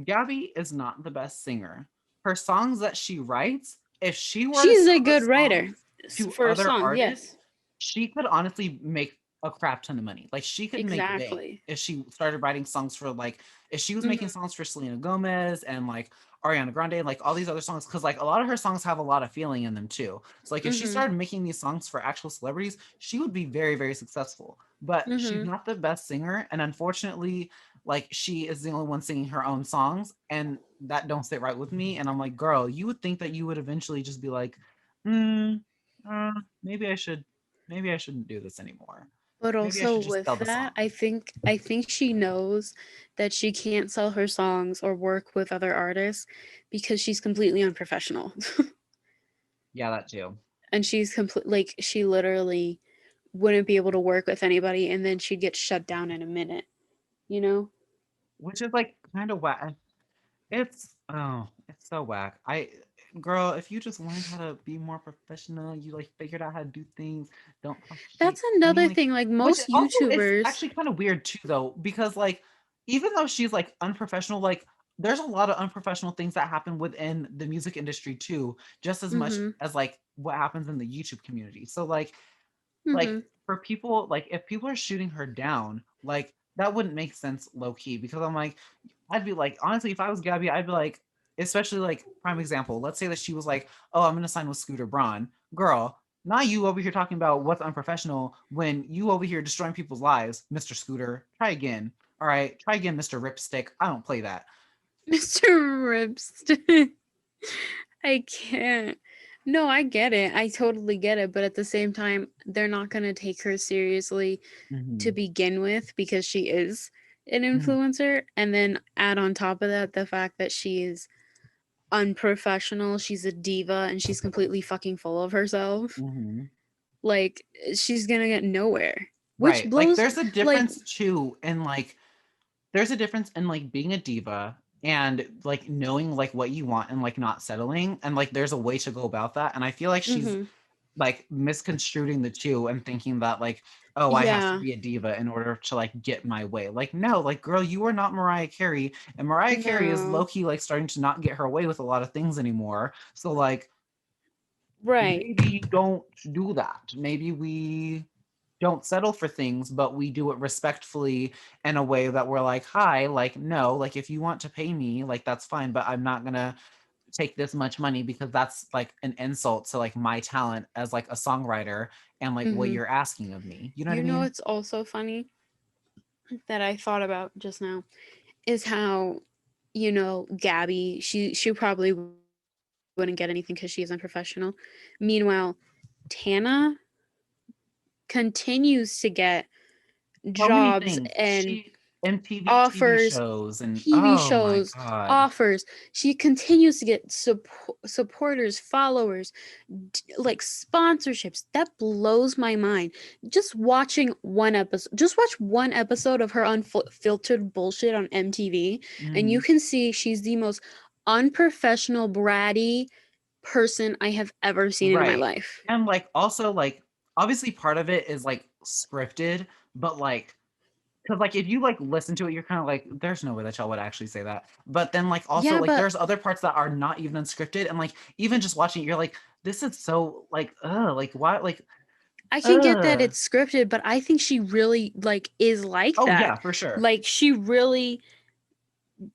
Gabby is not the best singer. Her songs that she writes, if she were to She's a sell good those writer songs to for a other song, artists, yes. she could honestly make a crap ton of money. Like she could make bank Exactly. if she started writing songs for like if she was making Mhm. songs for Selena Gomez and like Ariana Grande and like all these other songs because like a lot of her songs have a lot of feeling in them too. So like if she Mhm. started making these songs for actual celebrities, she would be very very successful. But she's Mhm. not the best singer, and unfortunately, like she is the only one singing her own songs, and that don't sit right with me. And I'm like, girl, you would think that you would eventually just be like, hmm, maybe I shouldn't do this anymore. But Maybe I also should just sell with the that, song. I think she knows that she can't sell her songs or work with other artists because she's completely unprofessional. Yeah, that too. And she's complete like she literally wouldn't be able to work with anybody and then she'd get shut down in a minute, you know? Which is like kind of whack. It's so whack. Girl, if you just learned how to be more professional, you like figured out how to do things, don't talk shit. That's I mean, another like, thing, like which most also is YouTubers. actually kind of weird too, though, because like, even though she's like unprofessional, like, there's a lot of unprofessional things that happen within the music industry too, just as much Mhm. as like what happens in the YouTube community. So like Mhm. for people like if people are shooting her down like that wouldn't make sense low key because I'm like I'd be like honestly if I was Gabby I'd be like especially like prime example let's say that she was like oh I'm gonna sign with Scooter Braun girl not you over here talking about what's unprofessional when you over here destroying people's lives Mr. Scooter try again all right try again Mr. Ripstick I don't play that. Mr. Ripstick. I can't. No, I get it. I totally get it, but at the same time, they're not going to take her seriously to Mm-hmm. begin with because she is an Mm-hmm. influencer, and then add on top of that the fact that she is unprofessional, she's a diva, and she's completely fucking full of herself. Mm-hmm. Like she's going to get nowhere. Which Right like blows there's a like difference too in like there's a difference in like being a diva and like knowing like what you want and like not settling and like there's a way to go about that and I feel like she's mhm. like misconstruing the two and thinking that like oh I have to Yeah. be a diva in order to like get my way like no like girl you are not Mariah Carey and Mariah Carey is No. low-key like starting to not get her way with a lot of things anymore so like Right. maybe don't do that maybe we don't settle for things, but we do it respectfully in a way that we're like, hi, like, no, like, if you want to pay me, like, that's fine, but I'm not gonna take this much money because that's like an insult to like my talent as like a songwriter and like what Mhm. you're asking of me. You know what I You know mean? it's also funny that I thought about just now is how, Gabby, she probably wouldn't get anything because she is unprofessional. Meanwhile, Tana continues to get So many jobs things. and She MTV TV offers, shows and TV oh my shows, god. offers. She continues to get supporters, followers, like sponsorships. That blows my mind. Just watch one episode of her unfiltered bullshit on MTV, and you Mhm. can see she's the most unprofessional, bratty person I have ever seen in my Right. life. And like also like obviously part of it is like scripted, but like because like if you like listen to it, you're kind of like, there's no way that y'all would actually say that. But then like also Yeah, like but there's other parts that are not even unscripted, and like even just watching it, you're like, this is so like why I can get that uh it's scripted, but I think she really like is like oh yeah that. for sure. Like she really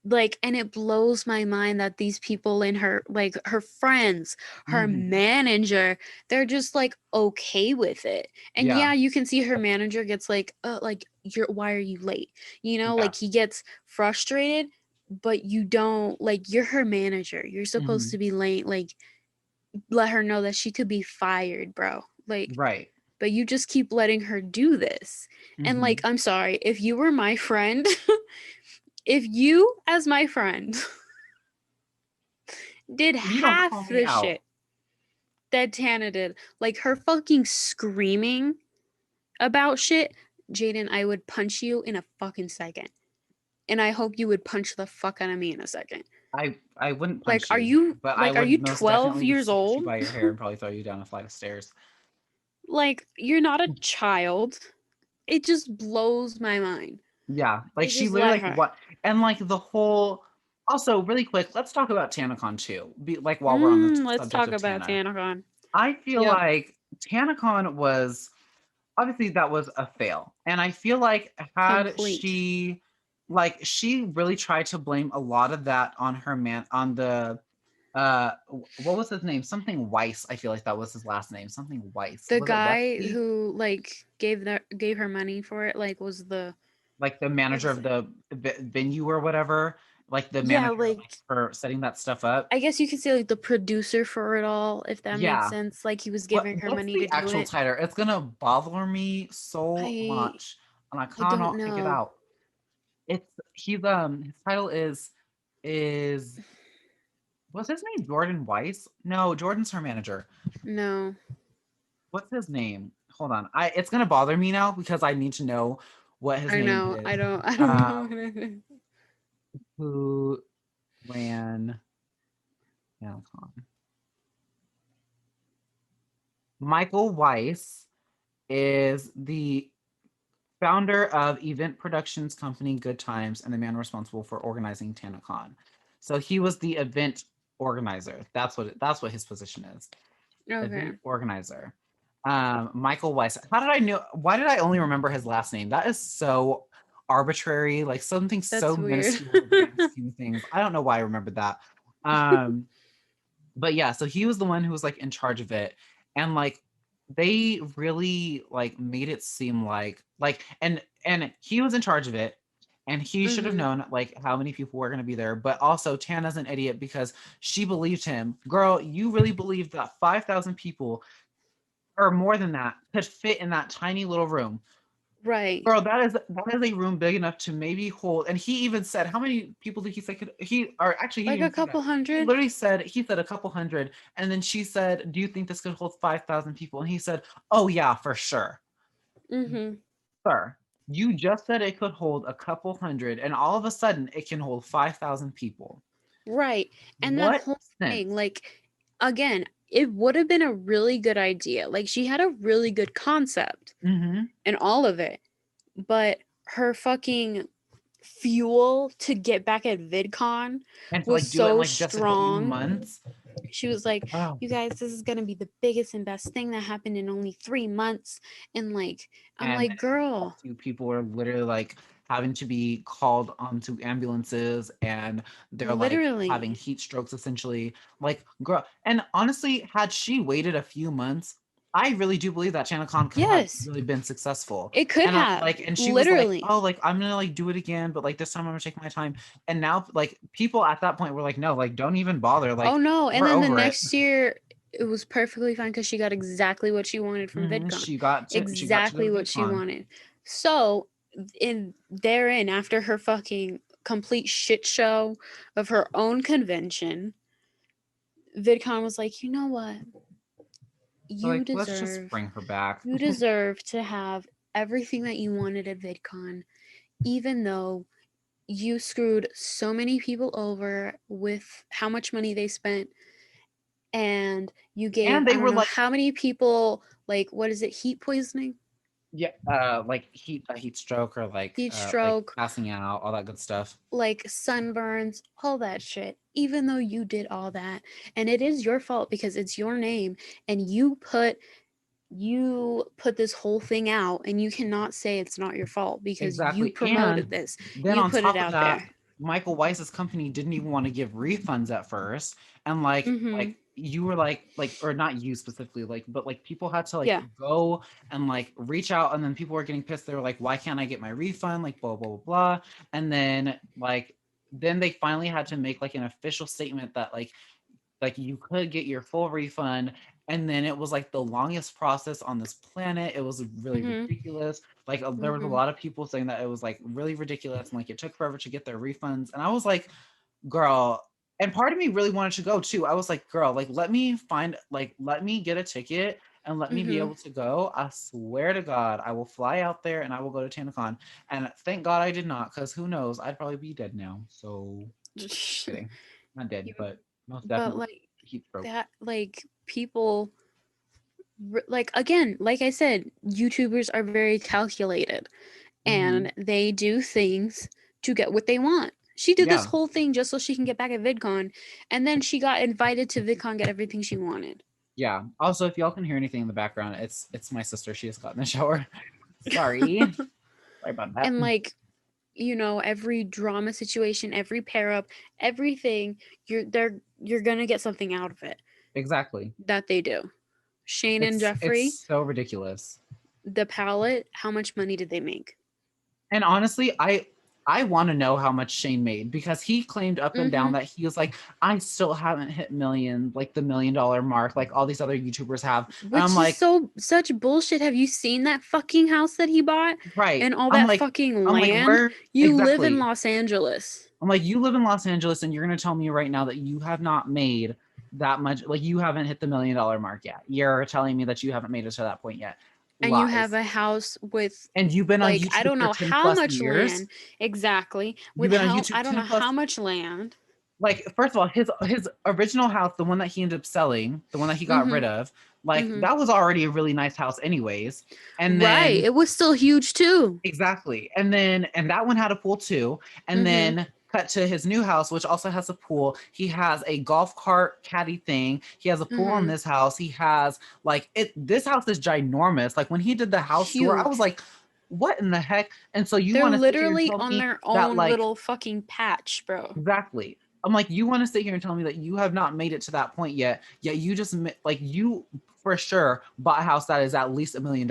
like, and it blows my mind that these people in her, like her friends, her Hmm. manager, they're just like okay with it. And Yeah, yeah, you can see her manager gets like you're why are you late? yeah. Like he gets frustrated, but you don't like you're her manager. You're supposed Hmm. to be late, like let her know that she could be fired, bro. Like Right. but you just keep letting her do this. And like, Hmm. I'm sorry, if you were my friend, if you, as my friend, did You don't call half me the out. shit that Tana did, like her fucking screaming about shit, Jaden, I would punch you in a fucking second. And I hope you would punch the fuck out of me in a second. I wouldn't punch you, but I Are you would most 12 definitely years snatch you old? by your hair and probably throw you down a flight of stairs. Like you're not a child. It just blows my mind. Yeah, like Like she just literally let like her. what and like the whole also really quick, let's talk about TanaCon too. Like while we're on the Let's subject talk of about Tana. TanaCon. I feel Yep. like TanaCon was obviously that was a fail. And I feel like had Complete. she she really tried to blame a lot of that on her man on the what was his name? Something Weiss. I feel like that was his last name. Something Weiss. The Was it guy Wesley? who like gave her money for it, like was the Like the what manager was of it? the venue or whatever. Like the Yeah, manager like like for setting that stuff up. I guess you could say like the producer for it all, if that made Yeah. sense. Like he was giving her What's money to the do actual it. title? It's gonna bother me so I much, and I I don't cannot figure it know. out. It's he's his title is was his name Jordan Weiss? No, Jordan's her manager. No. What's his name? Hold on. I It's gonna bother me now because I need to know what his I name know. is. I don't Um, know what it is. who ran Amazon? Michael Weiss is the founder of event productions company Good Times and the man responsible for organizing TanaCon. So he was the event organizer. That's what his position is. Okay. Event organizer. Michael Weiss. How did I know? Why did I only remember his last name? That is so arbitrary, like something so That's weird. minuscule in the grand scheme of things. I don't know why I remembered that. Um, but yeah, so he was the one who was like in charge of it, and like they really like made it seem like and he was in charge of it, and he should have Mhm. known like how many people were going to be there. But also Tana's an idiot because she believed him. Girl, you really believed that 5,000 people or more than that could fit in that tiny little room? Right. Girl, that is a room big enough to maybe hold. And he even said, how many people did he say could he? Or actually, he Like didn't a even say that. couple He hundred. literally said he said a couple hundred, and then she said, "Do you think this could hold 5,000 people?" And he said, "Oh yeah, for sure, Mhm. sir. You just said it could hold a couple hundred, and all of a sudden it can hold 5,000 people. Right. And that What whole thing, sense?" like, again, it would have been a really good idea. Like, she had a really good concept Mm-hmm. and all of it, but her fucking fuel to get back at VidCon And to was like do it in so like just a few strong. months. She was like, Oh, "You guys, this is gonna be the biggest and best thing that happened in only 3 months." And like, I'm and like, a "Girl, few people were literally like having to be called onto ambulances, and they're like having literally, heat strokes essentially. Like, girl, and honestly, had she waited a few months, I really do believe that ChinaCon could have yes, really been successful. it could And I have, like, and she was like, literally." "Oh, like I'm gonna like do it again, but like this time I'm gonna take my time." And now, like people at that point were like, "No, like don't even bother. Oh Like no! And we're then the over it." next year, it was perfectly fine because she got exactly what she wanted from VidCon, She got to go to exactly what she VidCon. wanted. So, in therein, after her fucking complete shit show of her own convention, VidCon was like, you know what? They're You like, let's just deserve, bring her back. you deserve to have everything that you wanted at VidCon, even though you screwed so many people over with how much money they spent, and you gave And I they don't were know like, how many people, like, what is it, heat poisoning, yeah, like heat stroke or heat like stroke, passing out, all that good stuff. like sunburns, all that shit, even though you did all that, and it is your fault because it's your name, and you put this whole thing out, and you cannot say it's not your fault because you Exactly. And promoted this, then you on put it top of out there. that, Michael Weiss's company didn't even want to give refunds at first. And Mm-hmm. like you were like or not you specifically, like, but like people had to like Yeah. go and like reach out, and then people were getting pissed. They were like, why can't I get my refund? Like blah blah blah blah. And then they finally had to make like an official statement that like you could get your full refund. And then it was like the longest process on this planet. It was really Mm-hmm. ridiculous. Like there was a Mm-hmm. lot of people saying that it was like really ridiculous, and like it took forever to get their refunds. And I was like, girl, and part of me really wanted to go too. I was like, girl, like let me get a ticket and let me be Mm-hmm. able to go. I swear to God, I will fly out there and I will go to TanaCon. And thank God I did not, because who knows, I'd probably be dead now. So kidding. Not dead, but most But definitely like heat stroke. that, like people, like, again, like I said, YouTubers are very calculated, Hmm. and they do things to get what they want. She did this Yeah, whole thing just so she can get back at VidCon, and then she got invited to VidCon, get everything she wanted. Yeah. Also, if y'all can hear anything in the background, it's my sister. She just got in the shower. Sorry. Sorry about that. And like, you know, every drama situation, every pair up, everything, you're gonna get something out of it Exactly. that they do. Shane and It's Jeffrey, so ridiculous. the palette, how much money did they make? And honestly, I want to know how much Shane made because he claimed up and down Mm-hmm. that he was like, I still haven't hit million, like the $1 million mark, like all these other YouTubers have. And I'm Which is like, so such bullshit. Have you seen that fucking house that he bought right. and all that fucking I'm like, land? where You live in exactly? Los Angeles. I'm like, you live in Los Angeles and you're gonna tell me right now that you have not made that much, like you haven't hit the $1 million mark yet. You're telling me that you haven't made it to that point yet. And you have Lies. a house with, And you've been on like, I YouTube don't for know 10 how plus much years. land exactly. You've With been on how, YouTube I don't 10 know plus. how much land. Like, first of all, his original house, the one that he ended up selling, the one that he got Mm-hmm. rid of, like Mm-hmm. that was already a really nice house, anyways. And Right. then It was still huge too. exactly. And that one had a pool too. And Mm-hmm. then cut to his new house, which also has a pool. He has a golf cart caddy thing. He has a pool on Mm-hmm. this house. He has like it this house is ginormous. Like when he did the house tour, I was Huge. like, what in the heck? And so you They're want to sit here and literally tell on me their that own like little fucking patch, bro. exactly. I'm like, you want to sit here and tell me that you have not made it to that point yet, yet you just like you for sure bought a house that is at least $1 million,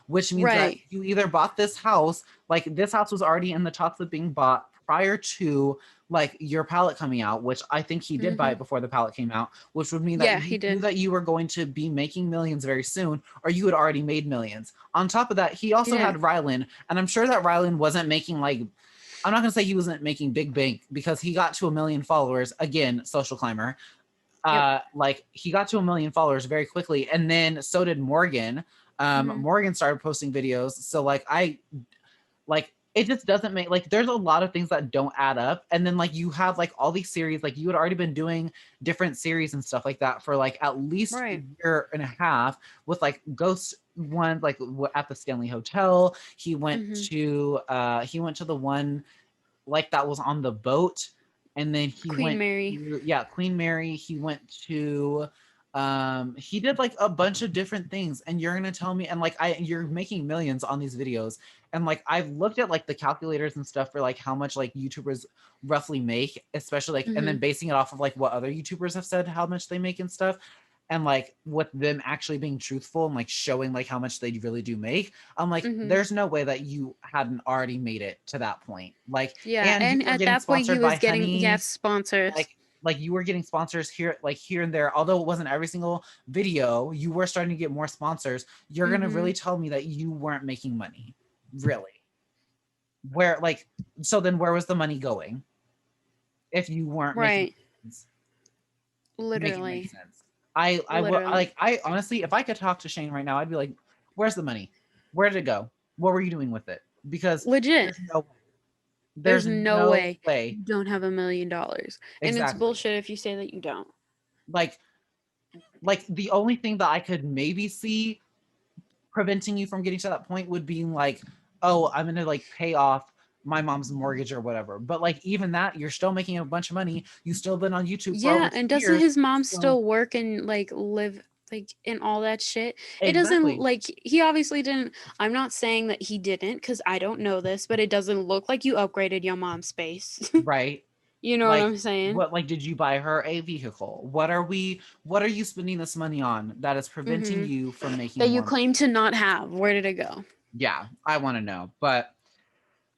which means that Right. you either bought this house, like this house was already in the talks of being bought prior to like your palette coming out, which I think he did buy Mm-hmm. it before the palette came out, which would mean that Yeah, you he knew did. that you were going to be making millions very soon, or you had already made millions. On top of that, he He also had did. Rylan, and I'm sure that Rylan wasn't making like I'm not gonna say he wasn't making big bank because he got to 1 million followers again, social climber. Yep. Like he got to 1 million followers very quickly, and then so did Morgan. Mm-hmm. Morgan started posting videos, so like it just doesn't make like there's a lot of things that don't add up, and then like you have like all these series, like you had already been doing different series and stuff like that for like at least a Right. year and a half with like ghost ones like at the Stanley Hotel. Mm-hmm. He went to the one like that was on the boat, and then he Queen went Mary. to yeah Queen Mary. He went to he did like a bunch of different things, and you're gonna tell me and like you're making millions on these videos, and like I've looked at like the calculators and stuff for like how much like YouTubers roughly make, especially like and Mm-hmm. then basing it off of like what other YouTubers have said how much they make and stuff, and like with them actually being truthful and like showing like how much they really do make. I'm like, Mm-hmm. there's no way that you hadn't already made it to that point. Like, Yeah, and you and were at getting that point he sponsored by was getting, yes, Honey, sponsors. like you were getting sponsors here, like here and there. Although it wasn't every single video, you were starting to get more sponsors. You're gonna Mm-hmm. really tell me that you weren't making money, really? Where like, so then where was the money going if you weren't making? Right. Make it make Literally. sense. I would Literally. I honestly, if I could talk to Shane right now, I'd be like, "Where's the money? Where did it go? What were you doing with it?" Because Legit. there's no There's there's no no way way. you don't have $1 million. And it's Exactly. bullshit if you say that you don't. Like the only thing that I could maybe see preventing you from getting to that point would be like, "Oh, I'm gonna like pay off my mom's mortgage or whatever." But like even that, you're still making a bunch of money. You've still been on YouTube for Yeah, over two and doesn't years. his mom So still work and like live like in all that shit? It doesn't exactly. like he obviously didn't. I'm not saying that he didn't because I don't know this, but it doesn't look like you upgraded your mom's space. Right. You know what Like I'm saying? what like did you buy her a vehicle? What are you spending this money on that is preventing Mm-hmm. you from That making you more money? claim to not have. Where did it go? Yeah, I want to know. But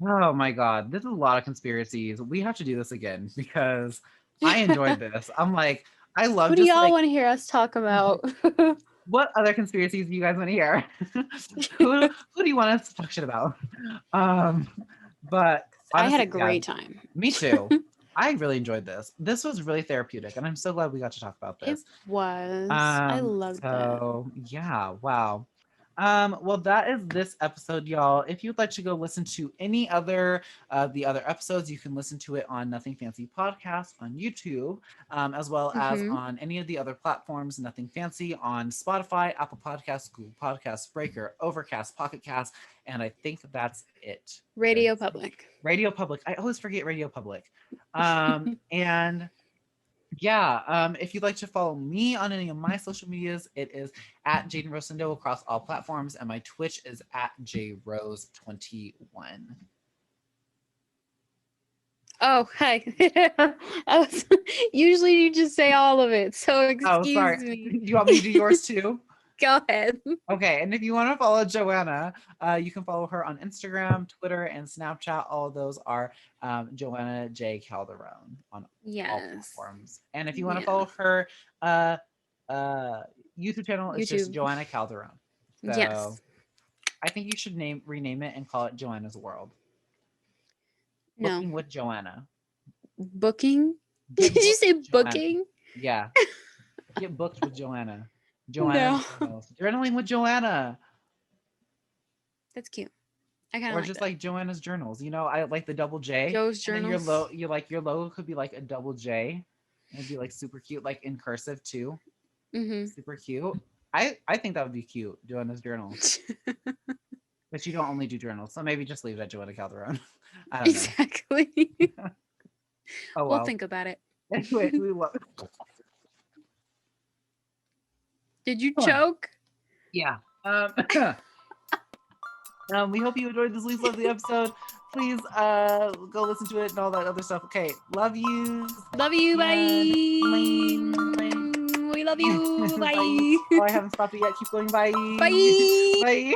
oh my god, this is a lot of conspiracies. We have to do this again because I enjoyed this. I'm like I love Who do just y'all like want to hear us talk about? what other conspiracies do you guys want to hear? Who do you want us to talk shit about? Um but I had a honestly, yeah, great time. me too. I really enjoyed this. This was really therapeutic, and I'm so glad we got to talk about It this. was. I loved it. So yeah, wow. Well, that is this episode, y'all. If you'd like to go listen to any other the other episodes, you can listen to it on Nothing Fancy Podcast on YouTube, as well as Mm-hmm. on any of the other platforms, Nothing Fancy on Spotify, Apple Podcasts, Google Podcasts, Breaker, Overcast, Pocket Cast, and I think that's it. Did I Radio say- Public. Radio Public. I always forget Radio Public. And Yeah, if you'd like to follow me on any of my social medias, it is at Jaden Rosendo across all platforms, and my Twitch is at JRose21. Oh, hi. Usually you just say all of it, so Oh, sorry. excuse me. Do you want me to do yours too? Go ahead. Okay, and if you want to follow Joanna, you can follow her on Instagram, Twitter, and Snapchat. All of those are Joanna J. Calderon on all Yes. platforms. And if you want to Yeah. follow her uh, YouTube channel, it's just YouTube. Joanna Calderon. So Yes. I think you should rename it and call it Joanna's World. No. Booking with Joanna. Booking? Get Did you booked say with Joanna. booking? Yeah. Get booked with Joanna. No. Journaling with Joanna. That's cute. I kind of Or like just that. like Joanna's journals. You know, I like the double J. Joe's And then journals. your logo could be like a double J. And it'd be like super cute, like in cursive too. Mm-hmm. Super cute. I think that would be cute, Joanna's journals. But you don't only do journals, so maybe just leave it at Joanna Calderon. I don't know. Exactly. Oh We'll well. think about it. Anyway, we love. Did you Come on. choke? Yeah. We hope you enjoyed this week's lovely episode. Please go listen to it and all that other stuff. Okay, love you. Love you. Bye. We love you. Bye. Bye. Oh, I haven't stopped it yet. Keep going. Bye. Bye. Bye.